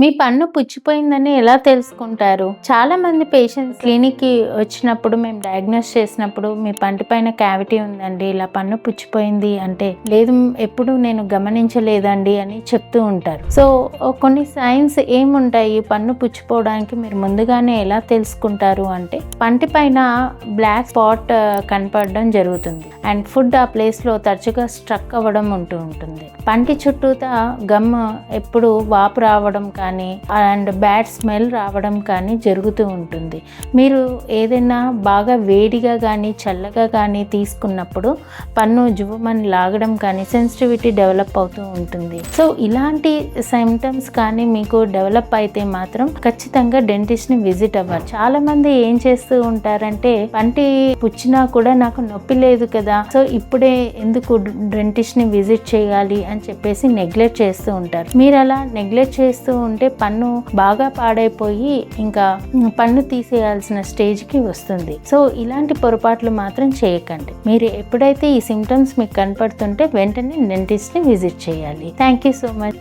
మీ పన్ను పుచ్చిపోయిందని ఎలా తెలుసుకుంటారు? చాలా మంది పేషెంట్స్ క్లినిక్‌కి వచ్చినప్పుడు మేము డయాగ్నోస్ చేసినప్పుడు మీ పంటి పైన క్యావిటీ ఉందండి, ఇలా పన్ను పుచ్చిపోయింది అంటే, లేదు ఎప్పుడు నేను గమనించలేదండి అని చెప్తూ ఉంటారు. సో కొన్ని సైన్స్ ఏముంటాయి పన్ను పుచ్చిపోవడానికి మీరు ముందుగానే ఎలా తెలుసుకుంటారు అంటే, పంటి పైన బ్లాక్ స్పాట్ కనపడడం జరుగుతుంది అండ్ ఫుడ్ ఆ ప్లేస్లో తరచుగా స్ట్రక్ అవ్వడం ఉంటుంది. పంటి చుట్టూతా గమ్ ఎప్పుడు వాపు రావడం కానీ అండ్ బ్యాడ్ స్మెల్ రావడం కానీ జరుగుతూ ఉంటుంది. మీరు ఏదైనా బాగా వేడిగా కానీ చల్లగా కానీ తీసుకున్నప్పుడు పన్ను జువ్వమని లాగడం కానీ సెన్సిటివిటీ డెవలప్ అవుతూ ఉంటుంది. సో ఇలాంటి సిమ్టమ్స్ కానీ మీకు డెవలప్ అయితే మాత్రం ఖచ్చితంగా డెంటిస్ట్ని విజిట్ అవ్వాలి. చాలామంది ఏం చేస్తూ ఉంటారంటే, పంటి పుచ్చినా కూడా నాకు నొప్పి లేదు కదా, సో ఇప్పుడే ఎందుకు డెంటిస్ట్ని విజిట్ చేయాలి అని చెప్పేసి నెగ్లెక్ట్ చేస్తూ ఉంటారు. మీరు అలా నెగ్లెక్ట్ చేస్తూ ఉంటే పన్ను బాగా పాడైపోయి ఇంకా పన్ను తీసేయాల్సిన స్టేజ్కి వస్తుంది. సో ఇలాంటి పొరపాట్లు మాత్రం చేయకండి. మీరు ఎప్పుడైతే ఈ సిమ్టమ్స్ మీకు కనపడుతుంటే వెంటనే డెంటిస్ట్ని విజిట్ చేయాలి. Thank you so much.